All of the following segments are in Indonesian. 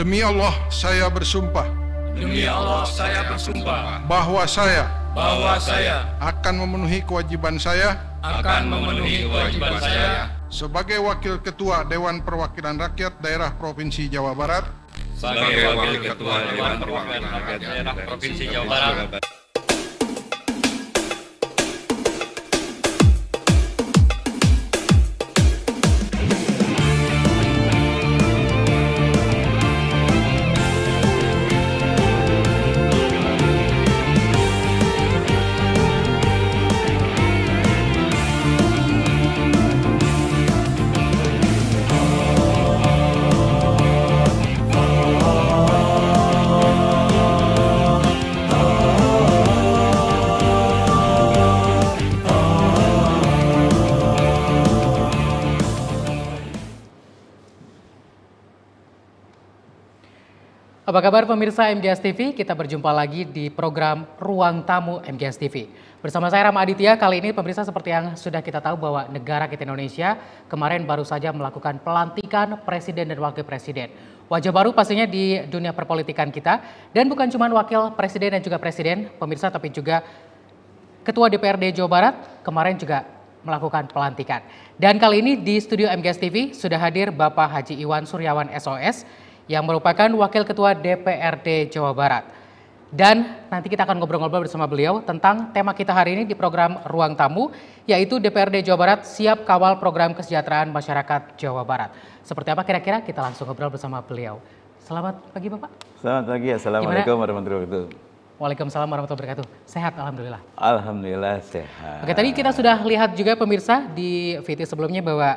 Demi Allah, saya bersumpah. Demi Allah, saya bersumpah Bahwa saya akan memenuhi kewajiban saya sebagai Wakil Ketua Dewan Perwakilan Rakyat Daerah Provinsi Jawa Barat. sebagai Wakil Ketua Dewan Perwakilan Rakyat Daerah Provinsi Jawa Barat. Apa kabar pemirsa MGS TV? Kita berjumpa lagi di program Ruang Tamu MGS TV. Bersama saya Rama Aditya, kali ini pemirsa seperti yang sudah kita tahu bahwa negara kita Indonesia kemarin baru saja melakukan pelantikan Presiden dan Wakil Presiden. Wajah baru pastinya di dunia perpolitikan kita, dan bukan cuma Wakil Presiden dan juga Presiden, pemirsa, tapi juga Ketua DPRD Jawa Barat kemarin juga melakukan pelantikan. Dan kali ini di studio MGS TV sudah hadir Bapak Haji Iwan Suryawan SOS, yang merupakan Wakil Ketua DPRD Jawa Barat. Dan nanti kita akan ngobrol-ngobrol bersama beliau tentang tema kita hari ini di program Ruang Tamu, yaitu DPRD Jawa Barat siap kawal program kesejahteraan masyarakat Jawa Barat. Seperti apa kira-kira? Kita langsung ngobrol bersama beliau. Selamat pagi Bapak. Selamat pagi, Assalamualaikum warahmatullahi wabarakatuh. Waalaikumsalam warahmatullahi wabarakatuh. Sehat Alhamdulillah. Alhamdulillah sehat. Oke, tadi kita sudah lihat juga pemirsa di VT sebelumnya bahwa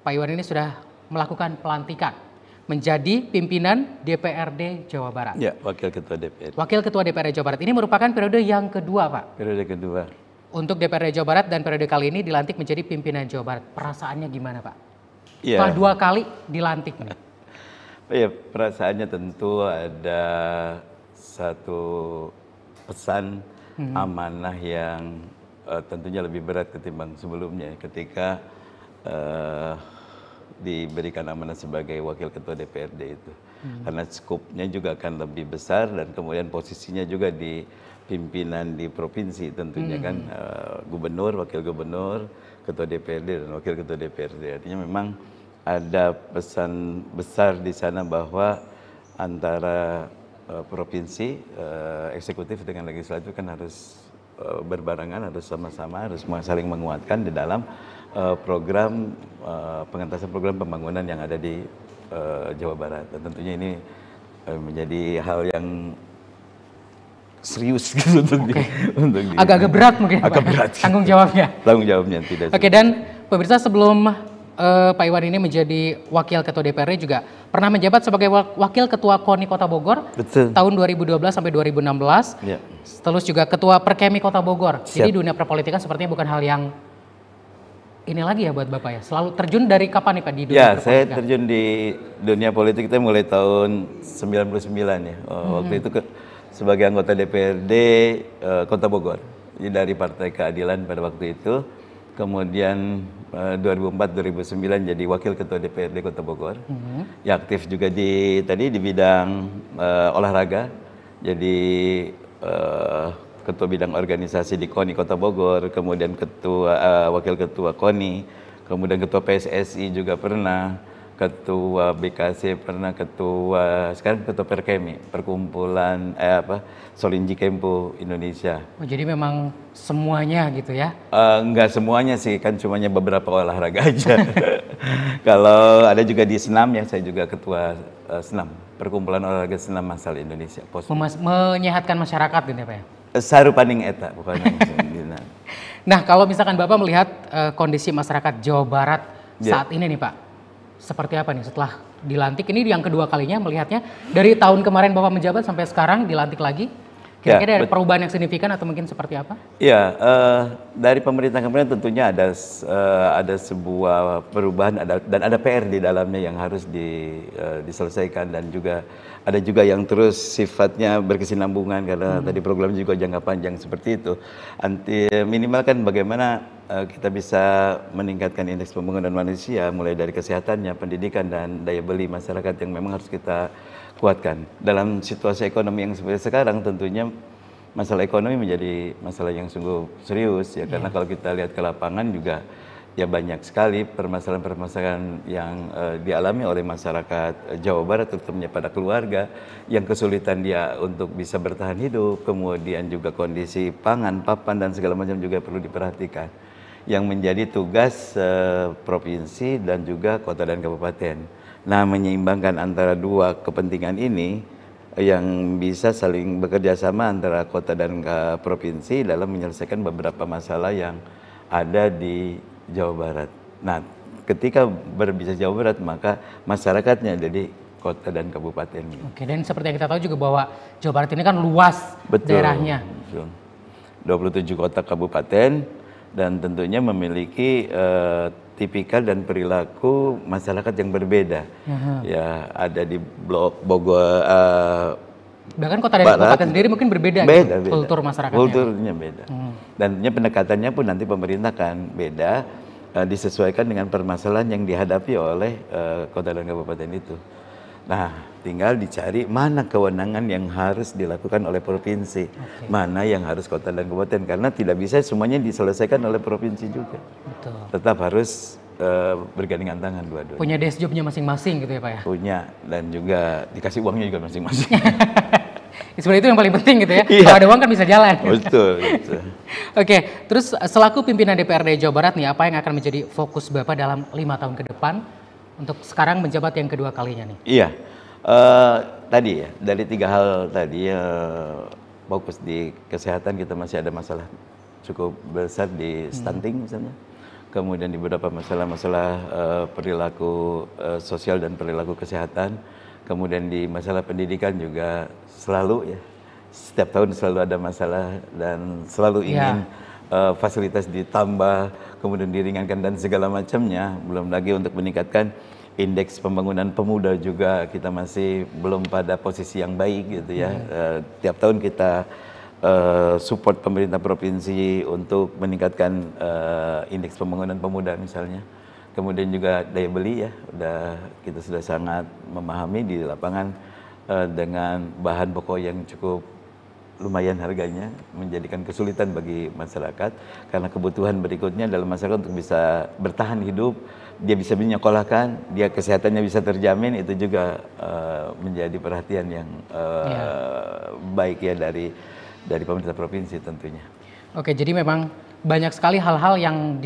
Pak Iwan ini sudah melakukan pelantikan menjadi pimpinan DPRD Jawa Barat. Ya, Wakil Ketua DPRD. Wakil Ketua DPRD Jawa Barat. Ini merupakan periode yang kedua, Pak. Periode kedua. Untuk DPRD Jawa Barat, dan periode kali ini dilantik menjadi pimpinan Jawa Barat. Perasaannya gimana, Pak? Ya. Setelah 2 kali dilantik nih. Ya, perasaannya tentu ada satu pesan amanah yang tentunya lebih berat ketimbang sebelumnya ketika diberikan amanah sebagai Wakil Ketua DPRD itu. Karena skupnya juga akan lebih besar dan kemudian posisinya juga di pimpinan di provinsi tentunya kan, gubernur, wakil gubernur, ketua DPRD dan wakil ketua DPRD. Artinya memang ada pesan besar di sana bahwa antara provinsi, eksekutif dengan legislatif kan harus berbarengan, harus sama-sama, harus saling menguatkan di dalam program pengentasan program pembangunan yang ada di Jawa Barat. Dan tentunya ini menjadi hal yang serius gitu untuk agak-agak berat mungkin, agak Pak. berat. Tanggung jawabnya. Tanggung jawabnya tidak. Oke, dan pemirsa, sebelum Pak Iwan ini menjadi Wakil Ketua DPRD juga pernah menjabat sebagai Wakil Ketua KONI Kota Bogor. Betul. Tahun 2012 sampai 2016. Ya. Terus juga Ketua Perkemi Kota Bogor. Siap. Jadi dunia perpolitikan sepertinya bukan hal yang ini lagi ya buat Bapak ya. Selalu terjun dari kapan nih Pak di dunia Ya, saya perpolitikan? terjun di dunia politik itu mulai tahun 99 ya. Waktu itu sebagai anggota DPRD Kota Bogor. Jadi dari Partai Keadilan pada waktu itu. Kemudian 2004-2009 jadi Wakil Ketua DPRD Kota Bogor. Ya, aktif juga di bidang olahraga. Jadi Ketua Bidang Organisasi di KONI Kota Bogor, kemudian Wakil Ketua KONI, kemudian Ketua PSSI juga pernah, Ketua BKC pernah, sekarang Ketua Perkemi, Perkumpulan Solinji Kempo Indonesia. Oh, jadi memang semuanya gitu ya? Enggak semuanya sih, kan cumanya beberapa olahraga aja. Kalau ada juga di senam ya, saya juga Ketua senam, Perkumpulan Olahraga Senam Massal Indonesia. Menyehatkan masyarakat gitu ya Pak ya? Sarupaning eta pokoknya. Nah, kalau misalkan Bapak melihat kondisi masyarakat Jawa Barat saat ini nih Pak, seperti apa nih setelah dilantik? Ini yang kedua kalinya melihatnya, dari tahun kemarin Bapak menjabat sampai sekarang dilantik lagi. Kira-kira ada perubahan yang signifikan atau mungkin seperti apa? Ya, dari pemerintah kemarin tentunya ada sebuah perubahan dan ada PR di dalamnya yang harus diselesaikan, dan juga ada juga yang terus sifatnya berkesinambungan karena tadi program juga jangka panjang seperti itu. Minimal kan bagaimana kita bisa meningkatkan indeks pembangunan manusia mulai dari kesehatannya, pendidikan dan daya beli masyarakat yang memang harus kita kuatkan. Dalam situasi ekonomi yang seperti sekarang tentunya masalah ekonomi menjadi masalah yang sungguh serius ya, karena kalau kita lihat ke lapangan juga ya banyak sekali permasalahan-permasalahan yang dialami oleh masyarakat Jawa Barat, terutama pada keluarga yang kesulitan dia untuk bisa bertahan hidup, kemudian juga kondisi pangan, papan dan segala macam juga perlu diperhatikan. Yang menjadi tugas provinsi dan juga kota dan kabupaten. Nah, menyeimbangkan antara dua kepentingan ini yang bisa saling bekerja sama antara kota dan provinsi dalam menyelesaikan beberapa masalah yang ada di Jawa Barat. Nah, ketika berbicara Jawa Barat maka masyarakatnya jadi kota dan kabupaten. Oke, dan seperti yang kita tahu juga bahwa Jawa Barat ini kan luas daerahnya. Betul. 27 kota kabupaten dan tentunya memiliki tipikal dan perilaku masyarakat yang berbeda. Ya, ada di blok Bogor, bahkan kota dan kabupaten sendiri mungkin berbeda, beda. kultur masyarakatnya. Kulturnya beda. Dan tentunya pendekatannya pun nanti pemerintah kan beda, disesuaikan dengan permasalahan yang dihadapi oleh kota dan kabupaten itu. Nah, tinggal dicari mana kewenangan yang harus dilakukan oleh provinsi, mana yang harus kota dan kabupaten, karena tidak bisa semuanya diselesaikan oleh provinsi juga. Betul. Tetap harus bergandengan tangan dua-duanya. Punya desk jobnya masing-masing gitu ya Pak ya? Punya, dan juga dikasih uangnya juga masing-masing. Sebenarnya itu yang paling penting gitu ya, Iya. kalau ada uang kan bisa jalan. Betul. Oke, terus selaku pimpinan DPRD Jawa Barat nih, apa yang akan menjadi fokus Bapak dalam 5 tahun ke depan untuk sekarang menjabat yang kedua kalinya nih? Iya, tadi ya, dari 3 hal tadi, fokus di kesehatan kita masih ada masalah cukup besar di stunting misalnya. Kemudian di beberapa masalah-masalah perilaku sosial dan perilaku kesehatan. Kemudian di masalah pendidikan juga selalu ya, setiap tahun selalu ada masalah dan selalu ingin fasilitas ditambah, kemudian diringankan dan segala macamnya. Belum lagi untuk meningkatkan indeks pembangunan pemuda juga kita masih belum pada posisi yang baik gitu ya. Tiap tahun kita support pemerintah provinsi untuk meningkatkan indeks pembangunan pemuda misalnya. Kemudian juga daya beli ya, kita sudah sangat memahami di lapangan dengan bahan pokok yang cukup lumayan harganya, menjadikan kesulitan bagi masyarakat karena kebutuhan berikutnya dalam masyarakat untuk bisa bertahan hidup, dia bisa menyekolahkan, dia kesehatannya bisa terjamin, itu juga menjadi perhatian yang baik ya dari pemerintah provinsi tentunya. Oke, jadi memang banyak sekali hal-hal yang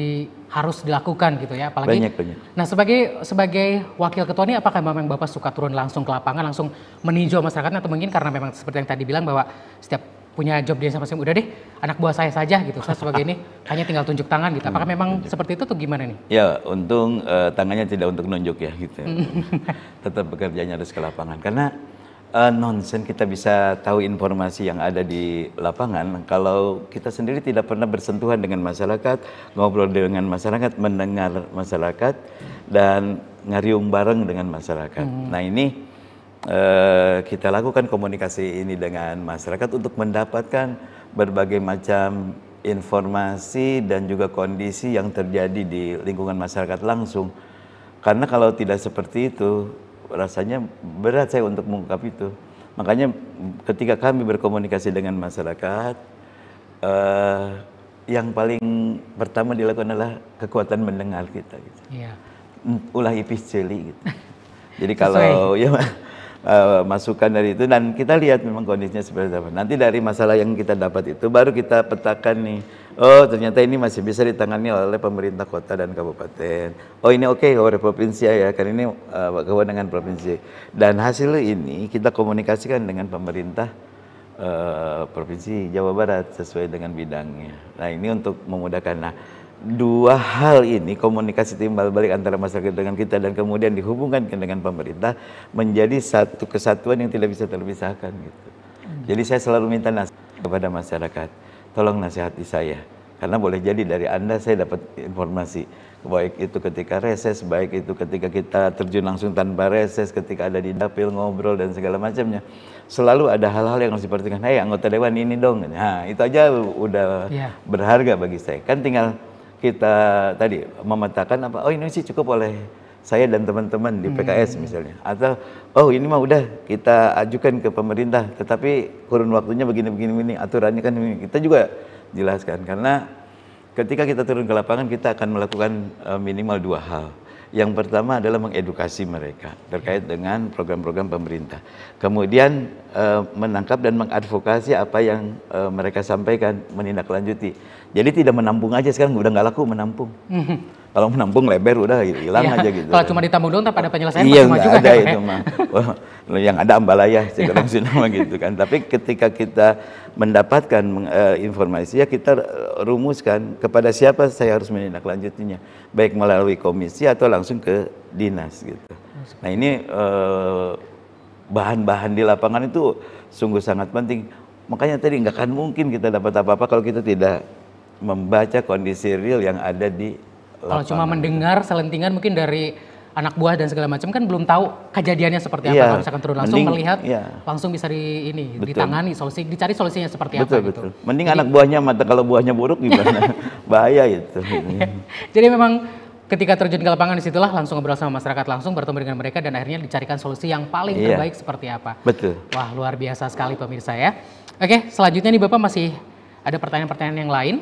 harus dilakukan gitu ya, apalagi. Banyak. Nah, sebagai wakil ketua ini, apakah memang Bapak suka turun langsung ke lapangan, langsung meninjau masyarakatnya, atau mungkin karena memang seperti yang tadi bilang bahwa setiap punya job dia masing-masing, udah deh anak buah saya saja gitu, saya sebagai ini hanya tinggal tunjuk tangan gitu. Apakah memang seperti itu atau gimana nih? Ya, untung tangannya tidak untuk nunjuk ya gitu. Tetap bekerjanya harus ke lapangan karena nonsen kita bisa tahu informasi yang ada di lapangan kalau kita sendiri tidak pernah bersentuhan dengan masyarakat, ngobrol dengan masyarakat, mendengar masyarakat dan ngariung bareng dengan masyarakat. Nah, ini kita lakukan komunikasi ini dengan masyarakat untuk mendapatkan berbagai macam informasi dan juga kondisi yang terjadi di lingkungan masyarakat langsung. Karena kalau tidak seperti itu, rasanya berat saya untuk mengungkap itu. Makanya ketika kami berkomunikasi dengan masyarakat, yang paling pertama dilakukan adalah kekuatan mendengar kita. Gitu. Iya. Ulah ipis celi gitu. Jadi kalau ya masukan dari itu dan kita lihat memang kondisinya seperti apa. Nanti dari masalah yang kita dapat itu baru kita petakan nih. Oh, ternyata ini masih bisa ditangani oleh pemerintah kota dan kabupaten. Oh, ini oke oleh provinsi ya, karena ini kewenangan provinsi. Dan hasil ini kita komunikasikan dengan pemerintah provinsi Jawa Barat sesuai dengan bidangnya. Nah, ini untuk memudahkan. Nah, dua hal ini, komunikasi timbal balik antara masyarakat dengan kita dan kemudian dihubungkan dengan pemerintah menjadi satu kesatuan yang tidak bisa terpisahkan gitu. Jadi saya selalu minta nasihat kepada masyarakat, tolong nasihati saya, karena boleh jadi dari Anda saya dapat informasi, baik itu ketika reses, baik itu ketika kita terjun langsung tanpa reses, ketika ada di dapil ngobrol dan segala macamnya, selalu ada hal-hal yang harus diperhatikan. Hey, anggota dewan ini dong, nah itu aja udah berharga bagi saya. Kan tinggal kita tadi memetakan apa, oh ini sih cukup oleh saya dan teman-teman di PKS misalnya, atau oh ini mah udah kita ajukan ke pemerintah, tetapi kurun waktunya begini aturannya kan ini. Kita juga jelaskan karena ketika kita turun ke lapangan kita akan melakukan minimal 2 hal. Yang pertama adalah mengedukasi mereka terkait dengan program-program pemerintah. Kemudian menangkap dan mengadvokasi apa yang mereka sampaikan, menindaklanjuti. Jadi tidak menampung aja, sekarang udah nggak laku menampung. Kalau menampung lebar udah hilang aja gitu. Kalau cuma ditambung doang tanpa ada penyelesaian iya, percuma nggak juga ada ya, Pak, itu mah. Wah, yang ada ambalaya sekarang sinema gitu kan. Tapi ketika kita mendapatkan informasi ya kita rumuskan kepada siapa saya harus menindaklanjutinya, baik melalui komisi atau langsung ke dinas gitu. Nah ini bahan-bahan di lapangan itu sungguh sangat penting. Makanya tadi nggak akan mungkin kita dapat apa-apa kalau kita tidak membaca kondisi real yang ada di Kalau lapangan. cuma mendengar selentingan mungkin dari anak buah dan segala macam kan belum tahu kejadiannya seperti apa. Iya, Kalau misalkan turun langsung mending, melihat, iya. langsung bisa ditangani, dicari solusinya seperti Betul, apa betul. gitu. Mending anak buahnya mata, kalau buahnya buruk gimana? Bahaya itu. Jadi memang ketika terjun ke lapangan disitulah langsung ngobrol sama masyarakat, langsung bertemu dengan mereka dan akhirnya dicarikan solusi yang paling Iya. terbaik seperti apa. Betul. Wah, luar biasa sekali pemirsa ya. Oke, selanjutnya nih Bapak masih ada pertanyaan-pertanyaan yang lain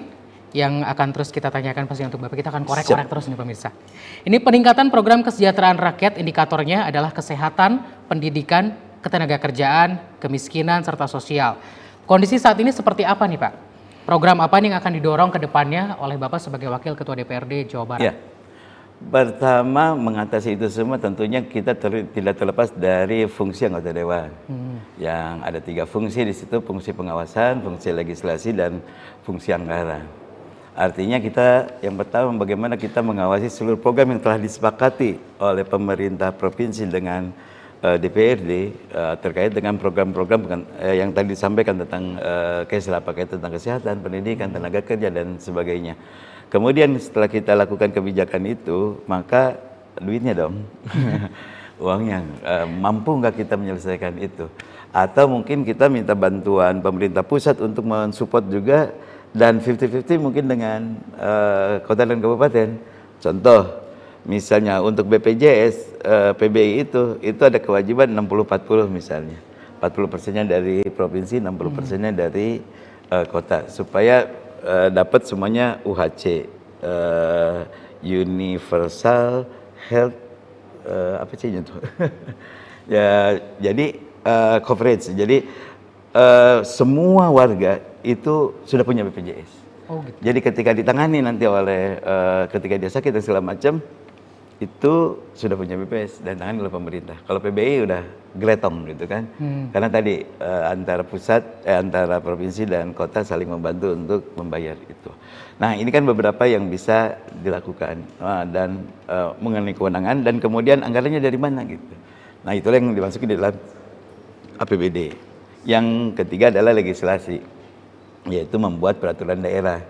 yang akan terus kita tanyakan pasti untuk Bapak. Kita akan korek-korek terus nih pemirsa. Ini peningkatan program kesejahteraan rakyat, indikatornya adalah kesehatan, pendidikan, ketenagakerjaan, kemiskinan, serta sosial. Kondisi saat ini seperti apa nih Pak? Program apa nih yang akan didorong ke depannya oleh Bapak sebagai Wakil Ketua DPRD Jawa Barat? Ya. Pertama, mengatasi itu semua tentunya kita tidak terlepas dari fungsi anggota dewan. Yang ada 3 fungsi di situ, fungsi pengawasan, fungsi legislasi, dan fungsi anggaran. Artinya kita yang pertama bagaimana kita mengawasi seluruh program yang telah disepakati oleh pemerintah provinsi dengan DPRD terkait dengan program-program yang tadi disampaikan tentang paket tentang kesehatan, pendidikan, tenaga kerja dan sebagainya. Kemudian setelah kita lakukan kebijakan itu, maka duitnya dong, uangnya mampu nggak kita menyelesaikan itu? Atau mungkin kita minta bantuan pemerintah pusat untuk mensupport juga. Dan 50-50 mungkin dengan kota dan kabupaten. Contoh, misalnya untuk BPJS, PBI itu ada kewajiban 60-40 misalnya. 40%-nya dari provinsi, 60%-nya dari kota. Supaya dapat semuanya UHC, Universal Health, apa sih itu? Ya, jadi coverage. Jadi semua warga itu sudah punya BPJS. Oh, gitu. Jadi ketika ditangani nanti oleh ketika dia sakit dan segala macam itu sudah punya BPJS dan tangani oleh pemerintah. Kalau PBI udah gletong gitu kan. Karena tadi antara pusat antara provinsi dan kota saling membantu untuk membayar itu. Nah, ini kan beberapa yang bisa dilakukan dan mengenai kewenangan dan kemudian anggarannya dari mana gitu. Nah, itulah yang dimasukin di dalam APBD. Yang ketiga adalah legislasi, yaitu membuat peraturan daerah.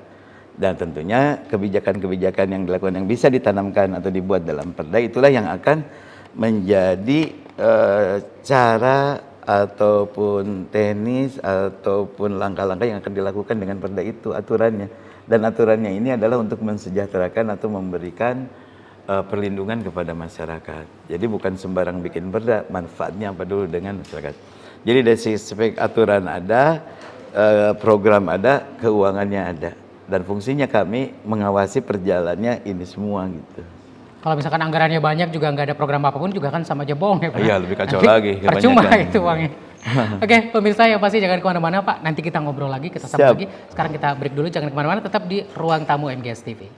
Dan tentunya kebijakan-kebijakan yang dilakukan yang bisa ditanamkan atau dibuat dalam perda itulah yang akan menjadi cara ataupun teknis ataupun langkah-langkah yang akan dilakukan dengan perda itu aturannya. Dan aturannya ini adalah untuk mensejahterakan atau memberikan perlindungan kepada masyarakat. Jadi bukan sembarang bikin perda, manfaatnya apa dulu dengan masyarakat. Jadi dari aspek aturan ada, program ada, keuangannya ada. Dan fungsinya kami mengawasi perjalannya ini semua gitu. Kalau misalkan anggarannya banyak juga nggak ada program apapun juga kan sama aja bohong ya Pak. Iya, lebih kacau Nanti lagi. Percuma kebanyakan. itu uangnya. Oke, pemirsa yang pasti jangan kemana-mana Pak. Nanti kita ngobrol lagi, kita sambung Siap. lagi. Sekarang kita break dulu, jangan kemana-mana, tetap di Ruang Tamu MGS TV.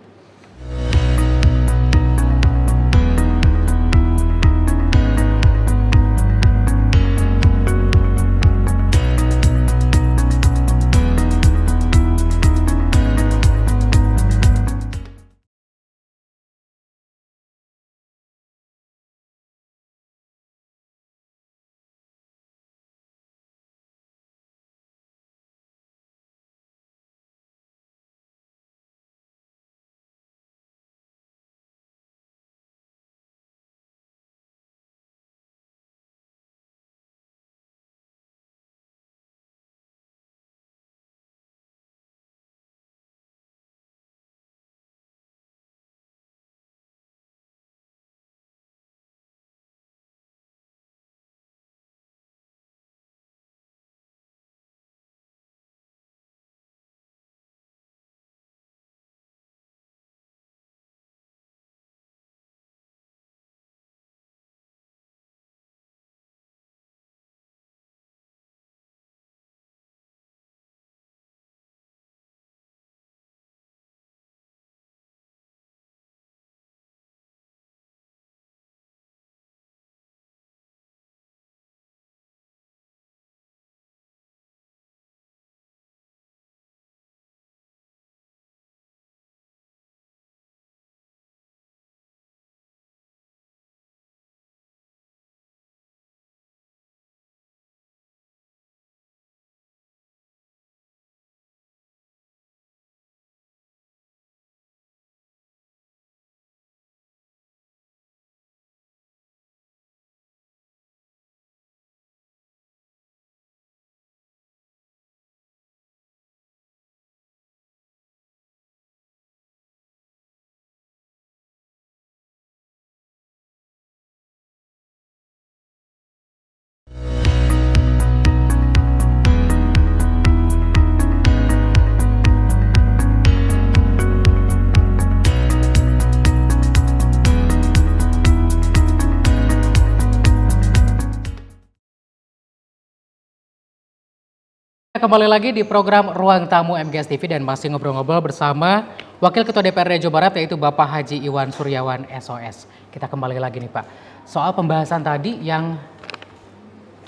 Kembali lagi di program Ruang Tamu MGS TV dan masih ngobrol-ngobrol bersama Wakil Ketua DPRD Jawa Barat yaitu Bapak Haji Iwan Suryawan SOS. Kita kembali lagi nih Pak, soal pembahasan tadi yang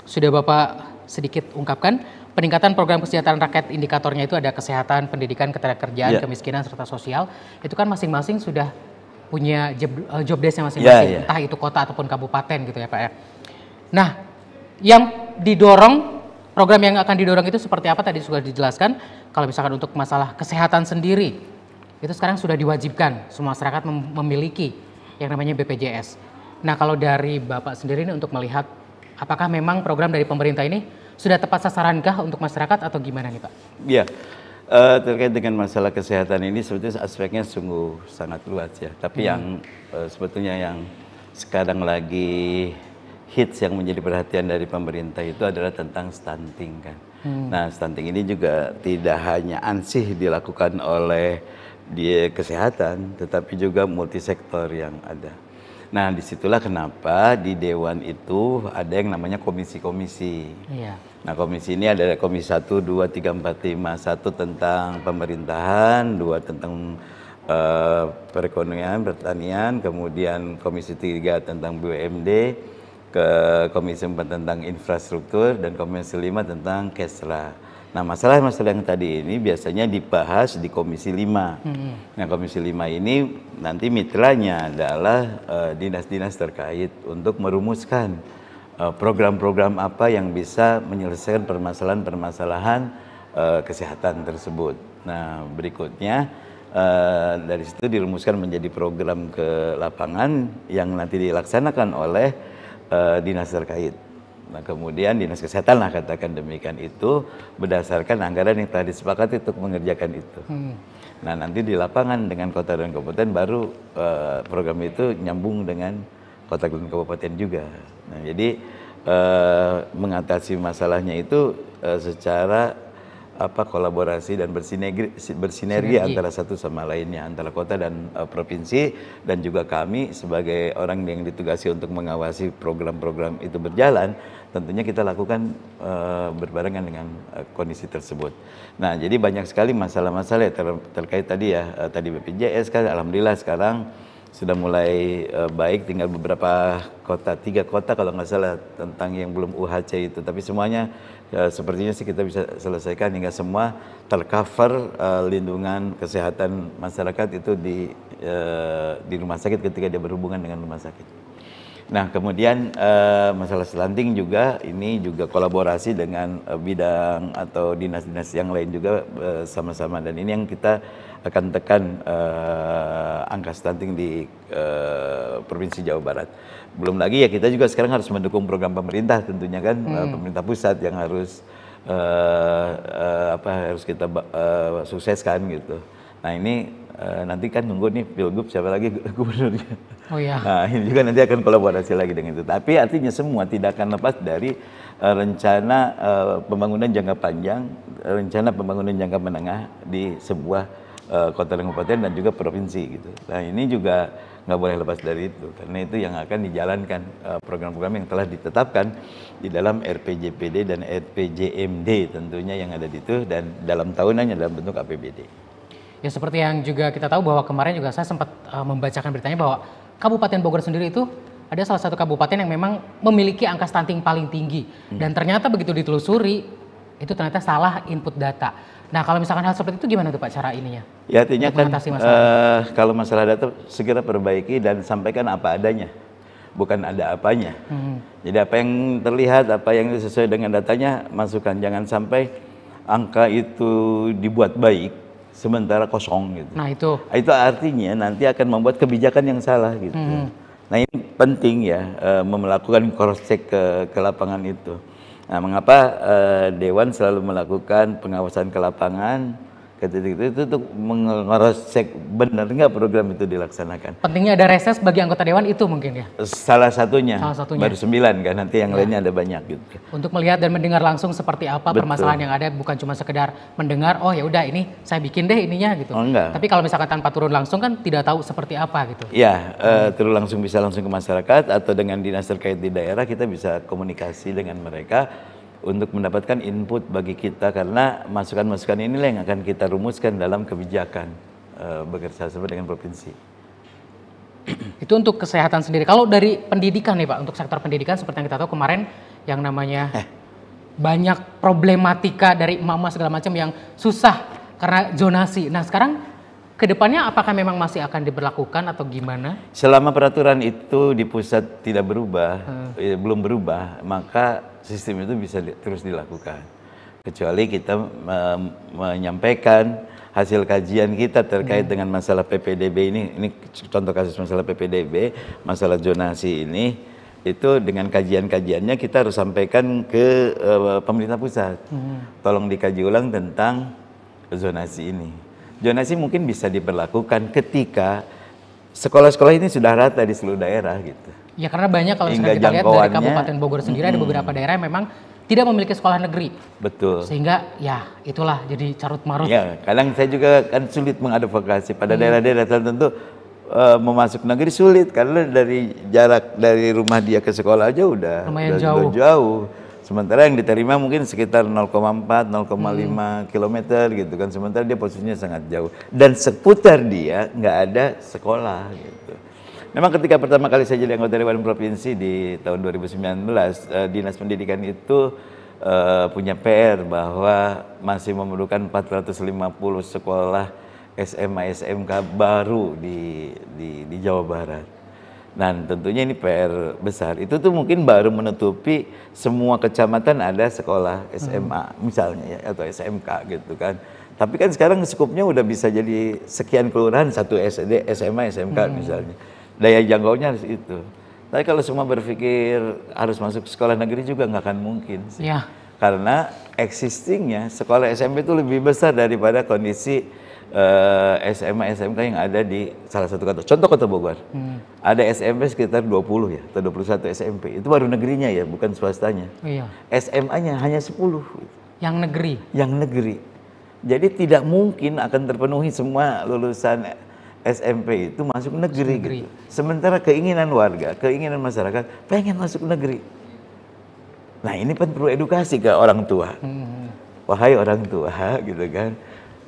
sudah Bapak sedikit ungkapkan, peningkatan program kesejahteraan rakyat indikatornya itu ada kesehatan, pendidikan, ketenagakerjaan, kemiskinan, serta sosial. Itu kan masing-masing sudah punya job desk-nya masing-masing, entah itu kota ataupun kabupaten gitu ya Pak ya. Nah, yang didorong, program yang akan didorong itu seperti apa tadi sudah dijelaskan. Kalau misalkan untuk masalah kesehatan sendiri, itu sekarang sudah diwajibkan semua masyarakat memiliki yang namanya BPJS. Nah kalau dari Bapak sendiri ini untuk melihat apakah memang program dari pemerintah ini sudah tepat sasarankah untuk masyarakat atau gimana nih Pak? Iya, terkait dengan masalah kesehatan ini sebetulnya aspeknya sungguh sangat luas ya. Tapi yang sebetulnya yang sekarang lagi hits yang menjadi perhatian dari pemerintah itu adalah tentang stunting kan. Nah stunting ini juga tidak hanya ansih dilakukan oleh kesehatan, tetapi juga multisektor yang ada. Nah disitulah kenapa di Dewan itu ada yang namanya komisi-komisi. Iya. Nah komisi ini ada komisi 1, 2, 3, 4, 5. 1 tentang pemerintahan, 2 tentang perekonomian, pertanian, kemudian komisi 3 tentang BUMD, ke komisi 4 tentang infrastruktur, dan komisi 5 tentang Kesra. Nah masalah-masalah yang tadi ini biasanya dibahas di komisi 5. Nah komisi 5 ini nanti mitranya adalah dinas-dinas terkait untuk merumuskan program-program apa yang bisa menyelesaikan permasalahan-permasalahan kesehatan tersebut. Nah berikutnya dari situ dirumuskan menjadi program ke lapangan yang nanti dilaksanakan oleh dinas terkait. Nah kemudian dinas kesehatan lah katakan demikian itu berdasarkan anggaran yang telah disepakati untuk mengerjakan itu. Nah nanti di lapangan dengan kota dan kabupaten baru program itu nyambung dengan kota dan kabupaten juga. Nah jadi mengatasi masalahnya itu secara kolaborasi dan bersinergi antara satu sama lainnya, antara kota dan provinsi, dan juga kami sebagai orang yang ditugasi untuk mengawasi program-program itu berjalan, tentunya kita lakukan berbarengan dengan kondisi tersebut. Nah jadi banyak sekali masalah-masalah terkait tadi ya, tadi BPJS kan alhamdulillah sekarang sudah mulai baik, tinggal beberapa kota, 3 kota kalau nggak salah tentang yang belum UHC itu, tapi semuanya sepertinya sih kita bisa selesaikan hingga semua tercover lindungan kesehatan masyarakat itu di rumah sakit ketika dia berhubungan dengan rumah sakit. Nah kemudian masalah stunting juga ini juga kolaborasi dengan bidang atau dinas-dinas yang lain juga sama-sama, dan ini yang kita akan tekan angka stunting di Provinsi Jawa Barat. Belum lagi ya kita juga sekarang harus mendukung program pemerintah tentunya kan, pemerintah pusat yang harus harus kita sukseskan gitu. Nah ini nanti kan nunggu nih Pilgub siapa lagi gubernurnya. Oh iya. Nah ini juga nanti akan kolaborasi lagi dengan itu. Tapi artinya semua tidak akan lepas dari rencana pembangunan jangka panjang, rencana pembangunan jangka menengah di sebuah kota dan kabupaten dan juga provinsi gitu. Nah ini juga nggak boleh lepas dari itu, karena itu yang akan dijalankan program-program yang telah ditetapkan di dalam RPJPD dan RPJMD tentunya yang ada di itu, dan dalam tahunannya dalam bentuk APBD. Ya seperti yang juga kita tahu bahwa kemarin juga saya sempat membacakan beritanya bahwa Kabupaten Bogor sendiri itu ada salah satu kabupaten yang memang memiliki angka stunting paling tinggi, dan ternyata begitu ditelusuri itu ternyata salah input data. Nah kalau misalkan hal seperti itu gimana tuh Pak cara ininya? Ya artinya kan kalau masalah data segera perbaiki dan sampaikan apa adanya, bukan ada apanya. Jadi apa yang terlihat, apa yang sesuai dengan datanya masukkan, jangan sampai angka itu dibuat baik sementara kosong gitu. Nah itu artinya nanti akan membuat kebijakan yang salah gitu. Nah ini penting ya melakukan cross check ke lapangan itu. Nah, mengapa Dewan selalu melakukan pengawasan ke lapangan ketika itu untuk mengecek benar nggak program itu dilaksanakan. Pentingnya ada reses bagi anggota Dewan itu mungkin ya? Salah satunya. Baru 9 kan, nanti yang lainnya ada banyak gitu. Untuk melihat dan mendengar langsung seperti apa permasalahan yang ada, bukan cuma sekedar mendengar, oh ya udah ini saya bikin deh ininya gitu. Oh, enggak. Tapi kalau misalkan tanpa turun langsung kan tidak tahu seperti apa gitu. Ya, turun langsung bisa langsung ke masyarakat atau dengan dinas terkait di daerah kita bisa komunikasi dengan mereka untuk mendapatkan input bagi kita, karena masukan-masukan inilah yang akan kita rumuskan dalam kebijakan bekerja sama dengan provinsi. Itu untuk kesehatan sendiri. Kalau dari pendidikan nih Pak, untuk sektor pendidikan seperti yang kita tahu kemarin yang namanya banyak problematika dari emak-emak segala macam yang susah karena zonasi. Nah sekarang kedepannya apakah memang masih akan diberlakukan atau gimana? Selama peraturan itu di pusat tidak berubah, belum berubah, maka sistem itu bisa terus dilakukan. Kecuali kita menyampaikan hasil kajian kita terkait dengan masalah PPDB ini contoh kasus masalah PPDB, masalah zonasi ini, itu dengan kajian-kajiannya kita harus sampaikan ke pemerintah pusat. Tolong dikaji ulang tentang zonasi ini. Zonasi mungkin bisa diberlakukan ketika sekolah-sekolah ini sudah rata di seluruh daerah gitu. Ya karena banyak kalau kita lihat dari Kabupaten Bogor sendiri ada beberapa daerah yang memang tidak memiliki sekolah negeri. Betul. Sehingga ya itulah jadi carut marut. Ya kadang saya juga kan sulit mengadvokasi pada daerah-daerah tertentu memasuk negeri sulit karena dari jarak dari rumah dia ke sekolah aja udah jauh. Sementara yang diterima mungkin sekitar 0,4, 0,5 kilometer gitu kan. Sementara dia posisinya sangat jauh. Dan seputar dia nggak ada sekolah gitu. Memang ketika pertama kali saya jadi anggota Dewan Provinsi di tahun 2019, Dinas Pendidikan itu punya PR bahwa masih memerlukan 450 sekolah SMA SMK baru di Jawa Barat. Dan tentunya ini PR besar. Itu tuh mungkin baru menutupi semua kecamatan ada sekolah SMA misalnya ya, atau SMK gitu kan. Tapi kan sekarang skupnya udah bisa jadi sekian kelurahan satu SD, SMA, SMK misalnya. Daya jangkaunya harus itu. Tapi kalau semua berpikir harus masuk sekolah negeri juga nggak akan mungkin sih. Ya. Karena existingnya sekolah SMP itu lebih besar daripada kondisi SMA, SMK yang ada di salah satu kota. Contoh Kota Bogor. Ada SMP sekitar 20 ya, atau 21 SMP. Itu baru negerinya ya, bukan swastanya. Iya. SMA-nya hanya 10. Yang negeri? Yang negeri. Jadi tidak mungkin akan terpenuhi semua lulusan SMP itu masuk negeri gitu. Sementara keinginan warga, keinginan masyarakat pengen masuk negeri. Nah ini kan perlu edukasi ke orang tua. Wahai orang tua gitu kan,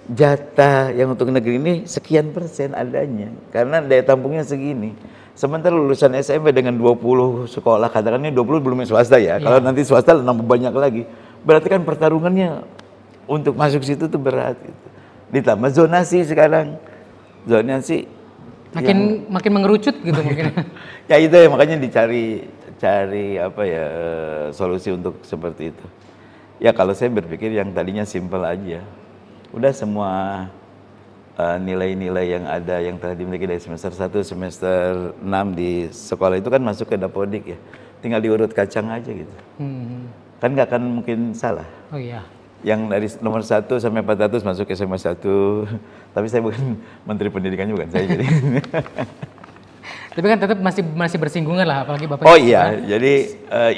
jatah yang untuk negeri ini sekian persen adanya. Karena daya tampungnya segini. Sementara lulusan SMP dengan 20 sekolah, katakan ini 20 belum swasta ya. Kalau nanti swasta nambah banyak lagi. Berarti kan pertarungannya untuk masuk situ tuh berat gitu. Ditambah zonasi sekarang. Zonasi makin mengerucut gitu mungkin. Ya itu ya makanya dicari apa ya solusi untuk seperti itu. Ya kalau saya berpikir yang tadinya simpel aja. Udah semua nilai-nilai yang ada yang telah dimiliki dari semester 1, semester 6 di sekolah itu kan masuk ke Dapodik ya. Tinggal diurut kacang aja gitu. Kan nggak akan mungkin salah. Oh iya. Yang dari nomor 1 sampai 400 masuk ke SMA 1. Tapi saya bukan Menteri Pendidikan juga kan saya jadi. Tapi kan tetap masih bersinggungan lah apalagi Bapak. Oh iya, kan? Jadi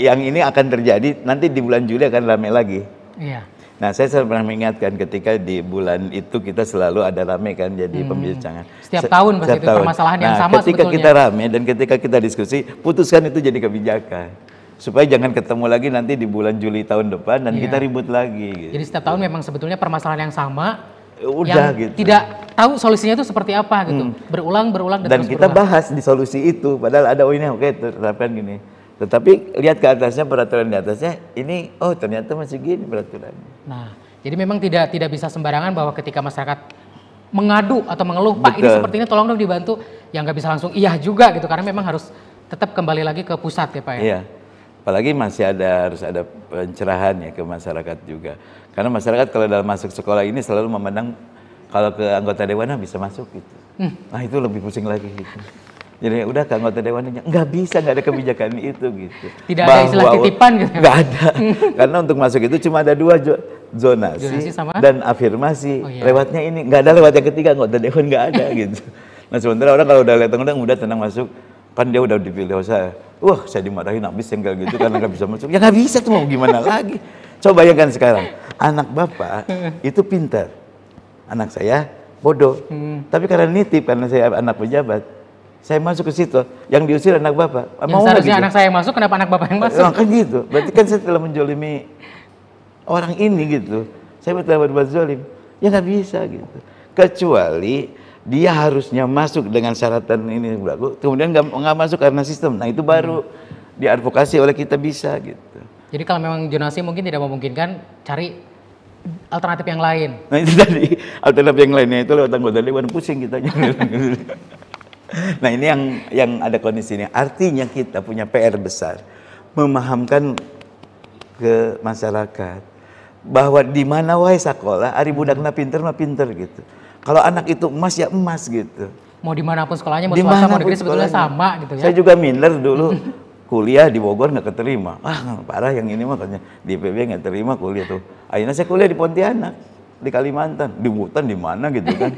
yang ini akan terjadi nanti di bulan Juli akan ramai lagi. Iya. Nah saya pernah mengingatkan ketika di bulan itu kita selalu ada rame kan jadi pembicaraan. Setiap tahun pasti itu permasalahan yang sama ketika sebetulnya. Kita rame dan ketika kita diskusi, putuskan itu jadi kebijakan. Supaya jangan ketemu lagi nanti di bulan Juli tahun depan dan kita ribut lagi. Gitu. Jadi setiap tahun memang sebetulnya permasalahan yang sama. Udah yang gitu. Tidak tahu solusinya itu seperti apa gitu. Berulang dan kita bahas di solusi itu. Padahal ada ini oke terapkan gini. Tetapi lihat ke atasnya peraturan di atasnya ini ternyata masih gini peraturannya. Nah jadi memang tidak bisa sembarangan bahwa ketika masyarakat mengadu atau mengeluh Pak ini seperti ini tolong dong dibantu. Yang nggak bisa langsung iya juga gitu karena memang harus tetap kembali lagi ke pusat ya Pak ya. Iya. Apalagi masih harus ada pencerahan ya ke masyarakat juga. Karena masyarakat kalau dalam masuk sekolah ini selalu memandang kalau ke anggota dewan bisa masuk gitu. Nah itu lebih pusing lagi gitu. Jadi udah ke anggota dewannya nggak bisa, nggak ada kebijakan itu gitu. Tidak ada istilah titipan gitu. Nggak ada. Karena untuk masuk itu cuma ada 2 zonasi dan afirmasi. Lewatnya ini nggak ada, lewat yang ketiga anggota dewan nggak ada gitu. Nah sementara orang kalau udah lihat undang udah tenang masuk. Kan dia udah dipilih saya, saya dimarahin habis senggel gitu karena nggak bisa masuk. Ya nggak bisa tuh mau gimana lagi. Coba bayangkan sekarang, anak bapak itu pintar, anak saya bodoh. Tapi karena nitip, karena saya anak pejabat, saya masuk ke situ. Yang diusir anak bapak. Mau seharusnya gitu? Anak saya yang masuk, kenapa anak bapak yang masuk? Kan gitu. Berarti kan saya telah menjolimi orang ini gitu, saya betul berbuat zalim, ya nggak bisa gitu. Kecuali dia harusnya masuk dengan syaratan ini berlaku, kemudian nggak masuk karena sistem. Nah itu baru diadvokasi oleh kita bisa gitu. Jadi kalau memang zonasi mungkin tidak memungkinkan, cari alternatif yang lain. Nah itu tadi alternatif yang lainnya itu lewat anggota dewan, pusing kita. Nah ini yang ada kondisi ini. Artinya kita punya PR besar, memahamkan ke masyarakat bahwa di mana wae sekolah, ari budakna pinter mah pinter gitu. Kalau anak itu emas ya emas gitu. Mau dimanapun sekolahnya, mau swasta mau negeri sebetulnya sama gitu ya. Saya juga minder dulu kuliah di Bogor nggak keterima. Parah yang ini mah katanya di IPB nggak terima kuliah tuh. Akhirnya saya kuliah di Pontianak, di Kalimantan, di Butan di mana gitu kan.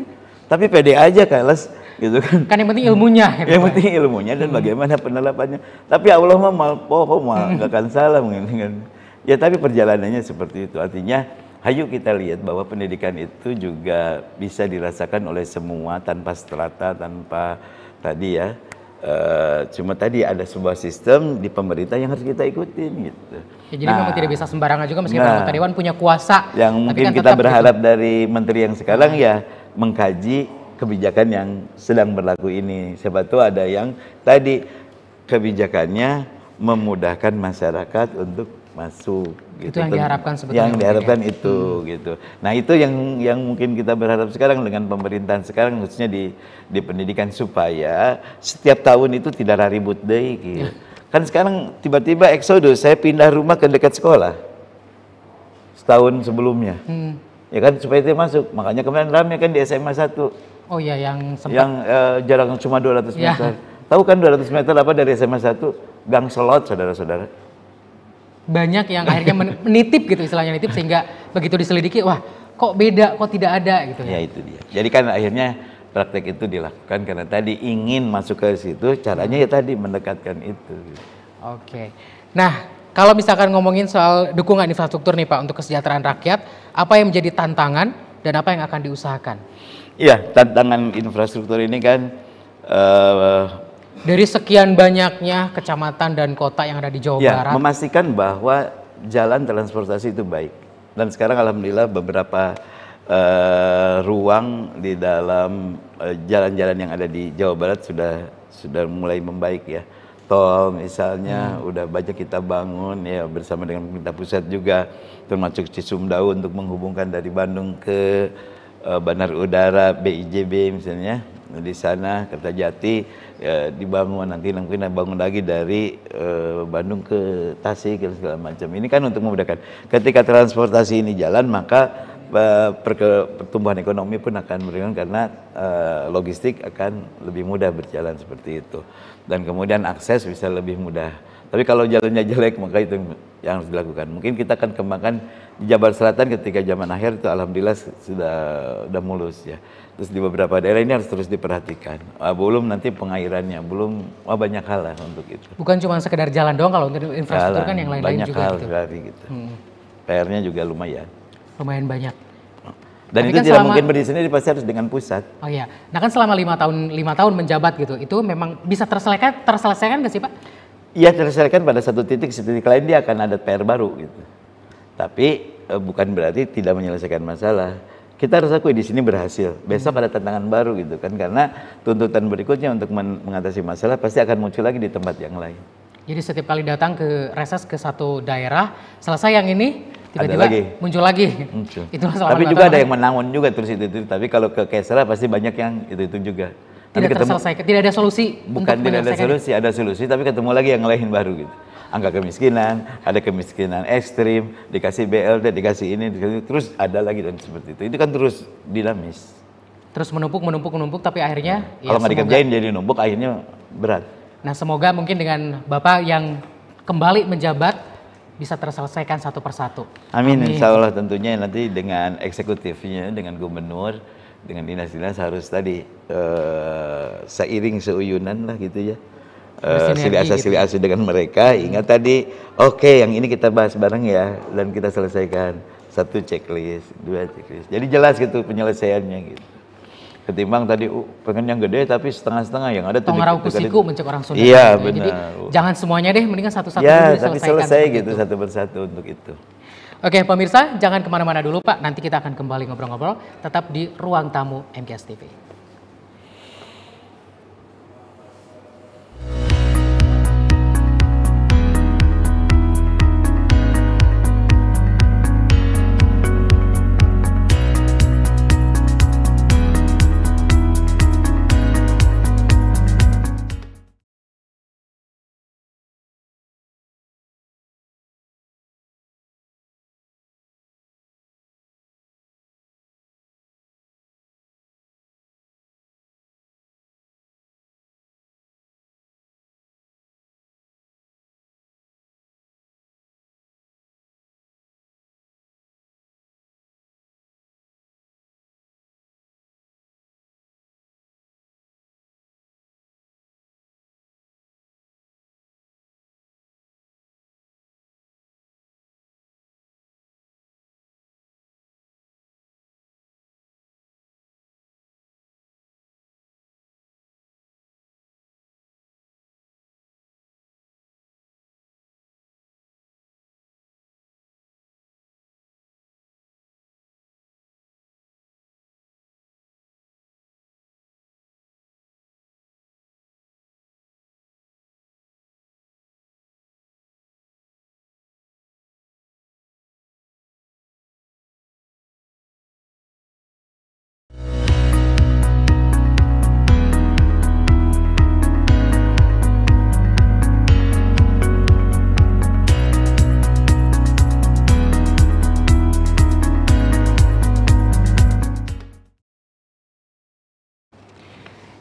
Tapi pede aja kelas gitu kan. Kan yang penting ilmunya. Gitu yang penting ilmunya dan bagaimana penerapannya. Tapi Allah mah mal poho mah nggak akan salah mungkin kan. Ya tapi perjalanannya seperti itu. Artinya ayo kita lihat bahwa pendidikan itu juga bisa dirasakan oleh semua tanpa strata, tanpa tadi ya. Cuma tadi ada sebuah sistem di pemerintah yang harus kita ikutin gitu. Ya, jadi memang tidak bisa sembarangan juga meskipun anggota dewan punya kuasa. Yang mungkin kan kita berharap gitu. dari menteri yang sekarang ya mengkaji kebijakan yang sedang berlaku ini. Siapa tahu ada yang tadi kebijakannya memudahkan masyarakat untuk masuk gitu. Itu yang diharapkan sebetulnya. Yang diharapkan itu gitu. Nah, itu yang mungkin kita berharap sekarang dengan pemerintahan sekarang khususnya di pendidikan supaya setiap tahun itu tidak ribut deh gitu. Kan sekarang tiba-tiba eksodus, saya pindah rumah ke dekat sekolah. Setahun sebelumnya. Ya kan supaya dia masuk. Makanya kemarin ramai kan di SMA 1. Oh iya yang sempat jarak cuma 200 meter. Tahu kan 200 meter apa dari SMA 1? Gang Selot, saudara-saudara. Banyak yang akhirnya menitip gitu, istilahnya nitip, sehingga begitu diselidiki, wah kok beda, kok tidak ada gitu ya. Ya itu dia. Jadi kan akhirnya praktek itu dilakukan karena tadi ingin masuk ke situ, caranya ya tadi mendekatkan itu. Oke. Nah, kalau misalkan ngomongin soal dukungan infrastruktur nih Pak untuk kesejahteraan rakyat, apa yang menjadi tantangan dan apa yang akan diusahakan? Iya, tantangan infrastruktur ini kan dari sekian banyaknya kecamatan dan kota yang ada di Jawa Barat. Memastikan bahwa jalan transportasi itu baik. Dan sekarang alhamdulillah beberapa ruang di dalam jalan-jalan yang ada di Jawa Barat sudah mulai membaik ya. Tol misalnya udah banyak kita bangun ya bersama dengan pemerintah pusat juga, termasuk Cisumdawu untuk menghubungkan dari Bandung ke Bandar Udara BIJB misalnya. Di sana Kertajati dibangun, nanti mungkin bangun lagi dari Bandung ke Tasik dan segala macam. Ini kan untuk memudahkan. Ketika transportasi ini jalan maka pertumbuhan ekonomi pun akan berjalan karena logistik akan lebih mudah berjalan seperti itu. Dan kemudian akses bisa lebih mudah. Tapi kalau jalannya jelek maka itu yang harus dilakukan. Mungkin kita akan kembangkan di Jabar Selatan ketika zaman akhir itu alhamdulillah sudah mulus ya. Terus di beberapa daerah ini harus terus diperhatikan. Belum nanti pengairannya, belum banyak hal lah untuk itu. Bukan cuma sekedar jalan doang, kalau untuk infrastruktur kan yang lain-lain juga. Banyak hal gitu. PR-nya juga lumayan. Lumayan banyak. Dan tapi itu kan tidak mungkin berdiri sendiri, pasti harus dengan pusat. Oh iya. Nah kan selama 5 tahun menjabat gitu, itu memang bisa terselesaikan nggak sih Pak? Iya terselesaikan pada satu titik lain dia akan ada PR baru gitu. Tapi bukan berarti tidak menyelesaikan masalah. Kita harus akui di sini berhasil. Besok ada tantangan baru gitu kan, karena tuntutan berikutnya untuk mengatasi masalah pasti akan muncul lagi di tempat yang lain. Jadi setiap kali datang ke reses ke satu daerah, selesai yang ini tiba-tiba muncul lagi. Itulah soal. Tapi juga ada yang menangun juga terus itu. Tapi kalau ke Kesra pasti banyak yang itu juga. Tidak terselesaikan, tidak ada solusi. Bukan tidak ada solusi, ada solusi tapi ketemu lagi yang lain baru gitu. Angka kemiskinan, ada kemiskinan ekstrim, dikasih BLT, dikasih ini, terus ada lagi dan seperti itu. Itu kan terus dinamis. Terus menumpuk, tapi akhirnya kalau nggak dikerjain jadi numpuk, akhirnya berat. Nah semoga mungkin dengan Bapak yang kembali menjabat bisa terselesaikan satu persatu. Amin. Insya Allah tentunya nanti dengan eksekutifnya, dengan gubernur, dengan dinas-dinas harus tadi seiring seuyunan lah gitu ya. Silih asih dengan mereka. Ingat tadi, yang ini kita bahas bareng ya, dan kita selesaikan. 1 checklist, 2 checklist. Jadi jelas gitu penyelesaiannya gitu. Ketimbang tadi pengen yang gede tapi setengah-setengah yang ada tuh. Ngarau kusiku mencek orang Sunda. Iya benar. Jadi jangan semuanya deh, mendingan satu-satu ya, dulu tapi selesai gitu satu persatu untuk itu. Oke pemirsa, jangan kemana-mana dulu Pak, nanti kita akan kembali ngobrol-ngobrol, tetap di Ruang Tamu MGS TV.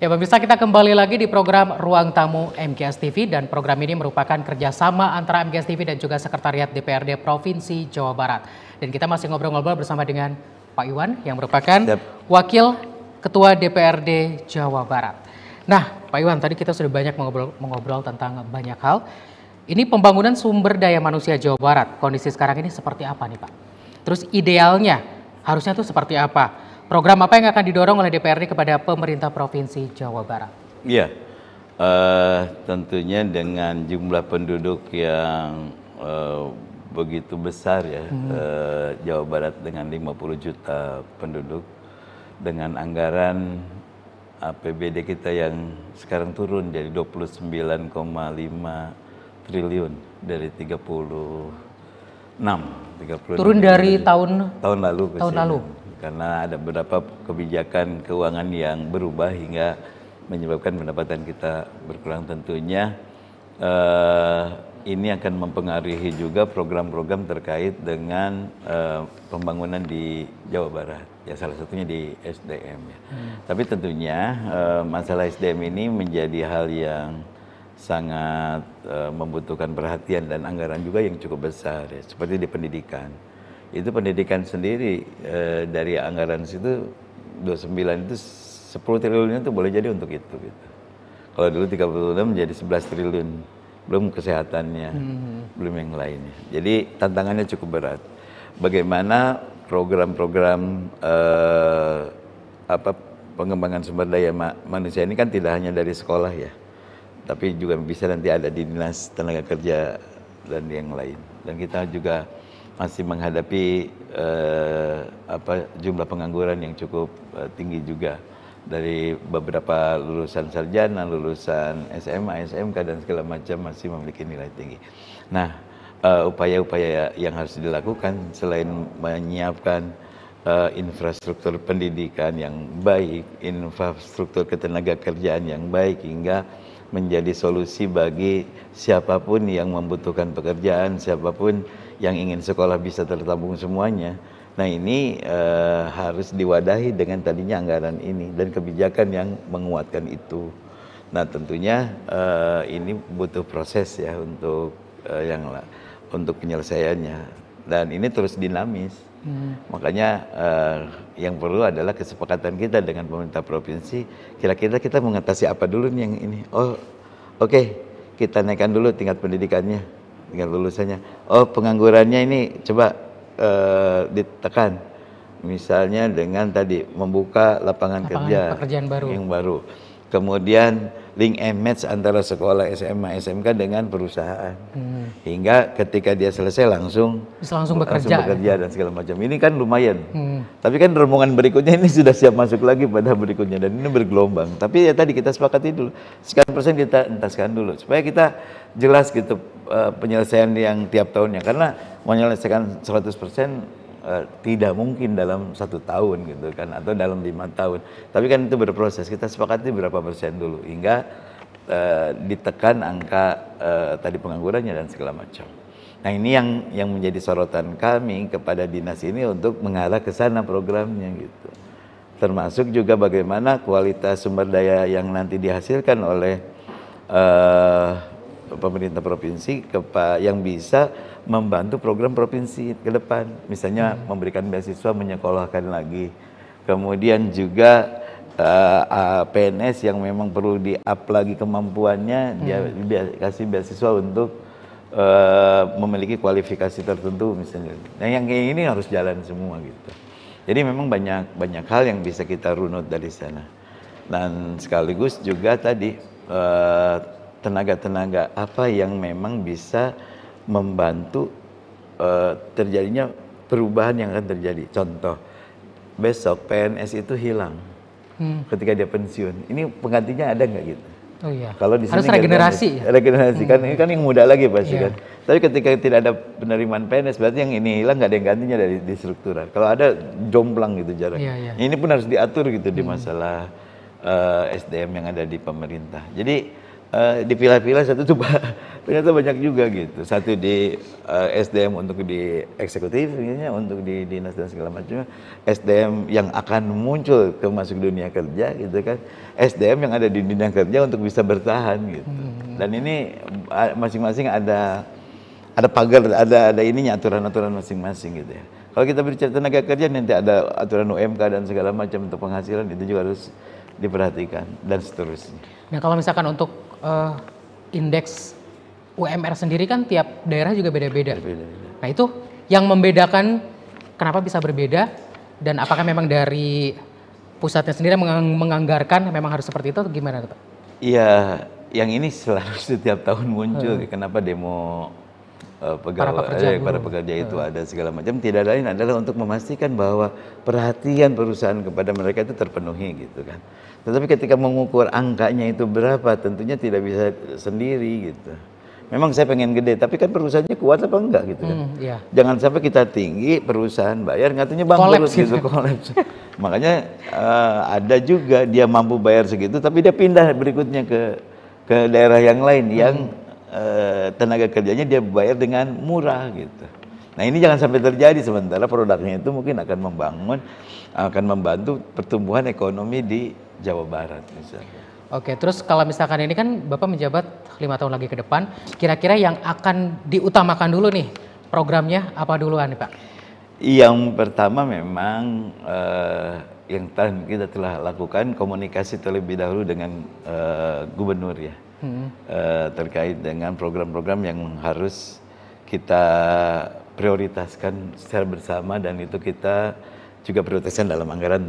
Ya pemirsa, kita kembali lagi di program Ruang Tamu MGS TV dan program ini merupakan kerjasama antara MGS TV dan juga Sekretariat DPRD Provinsi Jawa Barat. Dan kita masih ngobrol-ngobrol bersama dengan Pak Iwan yang merupakan Wakil Ketua DPRD Jawa Barat. Nah Pak Iwan, tadi kita sudah banyak mengobrol tentang banyak hal. Ini pembangunan sumber daya manusia Jawa Barat, kondisi sekarang ini seperti apa nih Pak? Terus idealnya harusnya tuh seperti apa? Program apa yang akan didorong oleh DPRD kepada pemerintah Provinsi Jawa Barat? Iya, tentunya dengan jumlah penduduk yang begitu besar ya, Jawa Barat dengan 50 juta penduduk, dengan anggaran APBD kita yang sekarang turun jadi 29,5 triliun dari 36. Turun dari tahun lalu. Tahun lalu. Karena ada beberapa kebijakan keuangan yang berubah hingga menyebabkan pendapatan kita berkurang. Tentunya ini akan mempengaruhi juga program-program terkait dengan pembangunan di Jawa Barat. Ya salah satunya di SDM ya. Tapi tentunya masalah SDM ini menjadi hal yang sangat membutuhkan perhatian dan anggaran juga yang cukup besar ya. Seperti di pendidikan. Itu pendidikan sendiri dari anggaran situ 29 itu 10 triliun itu boleh jadi untuk itu gitu. Kalau dulu 36 menjadi 11 triliun, belum kesehatannya, belum yang lainnya. Jadi tantangannya cukup berat. Bagaimana program-program pengembangan sumber daya manusia ini kan tidak hanya dari sekolah ya, tapi juga bisa nanti ada di Dinas Tenaga Kerja dan yang lain. Dan kita juga masih menghadapi jumlah pengangguran yang cukup tinggi juga dari beberapa lulusan sarjana, lulusan SMA, SMK dan segala macam masih memiliki nilai tinggi. Nah, upaya-upaya yang harus dilakukan selain menyiapkan infrastruktur pendidikan yang baik, infrastruktur ketenaga kerjaan yang baik hingga menjadi solusi bagi siapapun yang membutuhkan pekerjaan, siapapun yang ingin sekolah bisa tertabung semuanya. Nah ini harus diwadahi dengan tadinya anggaran ini dan kebijakan yang menguatkan itu. Nah tentunya ini butuh proses ya untuk untuk penyelesaiannya dan ini terus dinamis. Makanya yang perlu adalah kesepakatan kita dengan pemerintah provinsi. Kira-kira kita mengatasi apa dulu nih yang ini? Oh, oke, kita naikkan dulu tingkat pendidikannya, tingkat lulusannya. Oh, penganggurannya ini coba ditekan. Misalnya dengan tadi membuka lapangan kerja pekerjaan baru. yang baru. kemudian link and match antara sekolah SMA SMK dengan perusahaan, hingga ketika dia selesai langsung Bisa langsung bekerja. dan segala macam. Ini kan lumayan. Tapi kan rombongan berikutnya ini sudah siap masuk lagi pada berikutnya, dan ini bergelombang. Tapi ya tadi kita sepakati dulu, sekian persen kita entaskan dulu supaya kita jelas gitu penyelesaian yang tiap tahunnya, karena menyelesaikan 100% tidak mungkin dalam 1 tahun gitu kan, atau dalam 5 tahun. Tapi kan itu berproses. Kita sepakati berapa persen dulu hingga ditekan angka tadi penganggurannya dan segala macam. Nah ini yang menjadi sorotan kami kepada dinas ini untuk mengarah ke sana programnya gitu. Termasuk juga bagaimana kualitas sumber daya yang nanti dihasilkan oleh pemerintah provinsi yang bisa membantu program provinsi ke depan, misalnya memberikan beasiswa menyekolahkan lagi, kemudian juga PNS yang memang perlu di-up lagi kemampuannya, dia kasih beasiswa untuk memiliki kualifikasi tertentu misalnya. Nah yang kayak ini harus jalan semua gitu. Jadi memang banyak hal yang bisa kita runut dari sana, dan sekaligus juga tadi tenaga-tenaga apa yang memang bisa membantu terjadinya perubahan yang akan terjadi. Contoh, besok PNS itu hilang ketika dia pensiun. Ini penggantinya ada nggak gitu? Oh iya. Kalau di sini harus regenerasi. Regenerasi kan ini kan yang muda lagi pasti kan. Tapi ketika tidak ada penerimaan PNS, berarti yang ini hilang, nggak ada yang gantinya dari di struktural. Kalau ada jomplang gitu jaraknya. Ini pun harus diatur gitu di masalah SDM yang ada di pemerintah. Jadi dipilah-pilah satu tuh ternyata banyak juga gitu. Satu di SDM untuk di eksekutif, untuk di dinas dan segala macam. SDM yang akan muncul ke masuk dunia kerja gitu kan. SDM yang ada di dunia kerja untuk bisa bertahan gitu. Dan ini masing-masing ada pagar, ada ininya, aturan-aturan masing-masing gitu ya. Kalau kita berbicara tenaga kerja, nanti ada aturan UMK dan segala macam untuk penghasilan, itu juga harus diperhatikan dan seterusnya. Nah kalau misalkan untuk indeks UMR sendiri kan tiap daerah juga beda-beda. Nah itu yang membedakan kenapa bisa berbeda, dan apakah memang dari pusatnya sendiri menganggarkan memang harus seperti itu atau gimana Pak? Iya, yang ini selalu setiap tahun muncul. Kenapa demo pegawai para pekerja itu ada segala macam, tidak lain adalah untuk memastikan bahwa perhatian perusahaan kepada mereka itu terpenuhi gitu kan. Tetapi ketika mengukur angkanya itu berapa, tentunya tidak bisa sendiri gitu. Memang saya pengen gede, tapi kan perusahaannya kuat apa enggak gitu kan. Jangan sampai kita tinggi, perusahaan bayar katanya bangkrut gitu, kolaps. Makanya ada juga dia mampu bayar segitu, tapi dia pindah berikutnya ke daerah yang lain yang tenaga kerjanya dia bayar dengan murah gitu. Nah ini jangan sampai terjadi, sementara produknya itu mungkin akan membantu pertumbuhan ekonomi di Jawa Barat misalnya. Oke, terus kalau misalkan ini kan Bapak menjabat 5 tahun lagi ke depan, kira-kira yang akan diutamakan dulu nih programnya apa duluan nih Pak? Yang pertama memang yang kita telah lakukan komunikasi terlebih dahulu dengan gubernur ya. Terkait dengan program-program yang harus kita prioritaskan secara bersama, dan itu kita juga prioritaskan dalam anggaran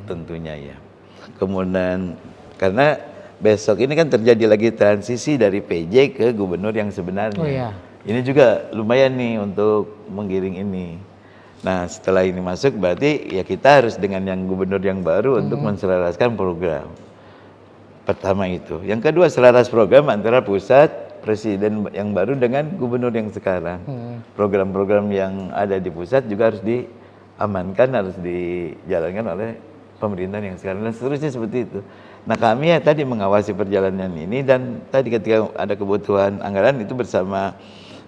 tentunya ya. Kemudian karena besok ini kan terjadi lagi transisi dari PJ ke gubernur yang sebenarnya. Ini juga lumayan nih untuk menggiring ini. Nah setelah ini masuk berarti ya kita harus dengan yang gubernur yang baru untuk menselaraskan program. Pertama itu. Yang kedua, selaras program antara pusat, presiden yang baru dengan gubernur yang sekarang. Program-program yang ada di pusat juga harus diamankan, harus dijalankan oleh pemerintahan yang sekarang, dan seterusnya seperti itu. Nah kami ya tadi mengawasi perjalanan ini, dan tadi ketika ada kebutuhan anggaran itu bersama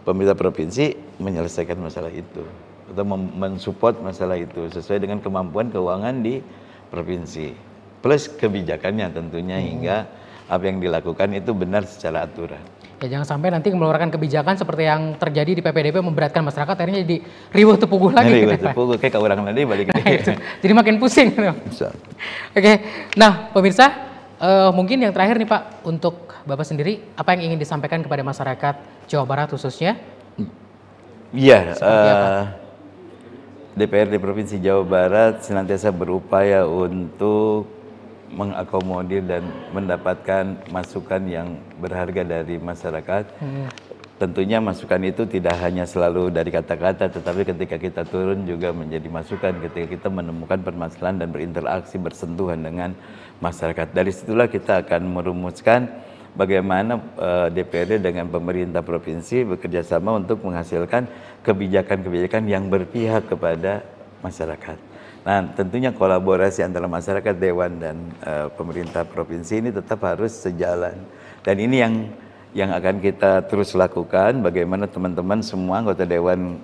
pemerintah provinsi menyelesaikan masalah itu. Atau mensupport masalah itu sesuai dengan kemampuan keuangan di provinsi. Plus kebijakannya tentunya hingga apa yang dilakukan itu benar secara aturan. Ya jangan sampai nanti mengeluarkan kebijakan seperti yang terjadi di PPDB memberatkan masyarakat, akhirnya jadi riuh tepuguh lagi. Riuh tepuguh, kayak orang nanti balik gitu. Jadi makin pusing. Oke, nah pemirsa, mungkin yang terakhir nih Pak, untuk Bapak sendiri, apa yang ingin disampaikan kepada masyarakat Jawa Barat khususnya? Iya, DPRD Provinsi Jawa Barat senantiasa berupaya untuk mengakomodir dan mendapatkan masukan yang berharga dari masyarakat. Tentunya masukan itu tidak hanya selalu dari kata-kata, tetapi ketika kita turun juga menjadi masukan ketika kita menemukan permasalahan dan berinteraksi, bersentuhan dengan masyarakat. Dari situlah kita akan merumuskan bagaimana DPRD dengan pemerintah provinsi bekerja sama untuk menghasilkan kebijakan-kebijakan yang berpihak kepada masyarakat. Nah, tentunya kolaborasi antara masyarakat, dewan, dan pemerintah provinsi ini tetap harus sejalan. Dan ini yang akan kita terus lakukan, bagaimana teman-teman semua anggota Dewan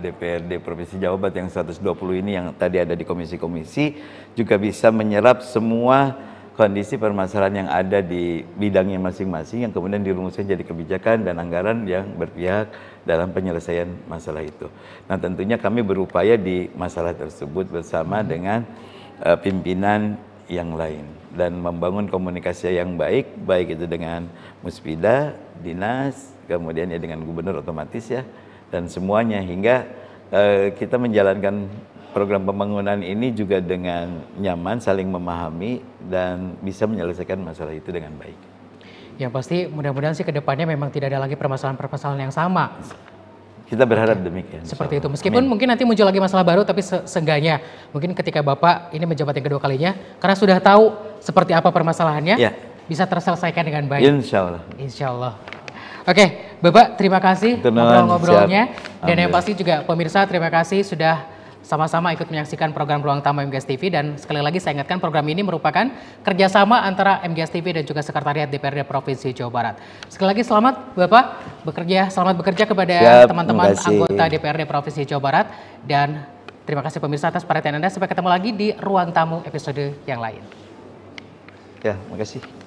DPRD Provinsi Jawa Barat yang 120 ini yang tadi ada di komisi-komisi juga bisa menyerap semua kondisi permasalahan yang ada di bidangnya masing-masing yang kemudian dirumuskan jadi kebijakan dan anggaran yang berpihak dalam penyelesaian masalah itu. Nah, tentunya kami berupaya di masalah tersebut bersama dengan pimpinan yang lain dan membangun komunikasi yang baik itu dengan Muspida, dinas, kemudian ya dengan gubernur otomatis ya, dan semuanya hingga kita menjalankan program pembangunan ini juga dengan nyaman, saling memahami dan bisa menyelesaikan masalah itu dengan baik. Yang pasti mudah-mudahan sih kedepannya memang tidak ada lagi permasalahan-permasalahan yang sama. Kita berharap demikian. Seperti itu. Meskipun mungkin nanti muncul lagi masalah baru, tapi seenggaknya mungkin ketika Bapak ini menjabat yang kedua kalinya, karena sudah tahu seperti apa permasalahannya, ya, bisa terselesaikan dengan baik. Insya Allah. Insya Allah. Oke, Bapak terima kasih ngobrol-ngobrolnya. Dan yang pasti juga pemirsa terima kasih sudah sama-sama ikut menyaksikan program Ruang Tamu MGS TV, dan sekali lagi saya ingatkan program ini merupakan kerjasama antara MGS TV dan juga Sekretariat DPRD Provinsi Jawa Barat. Sekali lagi selamat Bapak selamat bekerja kepada teman-teman anggota DPRD Provinsi Jawa Barat, dan terima kasih pemirsa atas perhatian Anda. Sampai ketemu lagi di Ruang Tamu episode yang lain. Ya, makasih.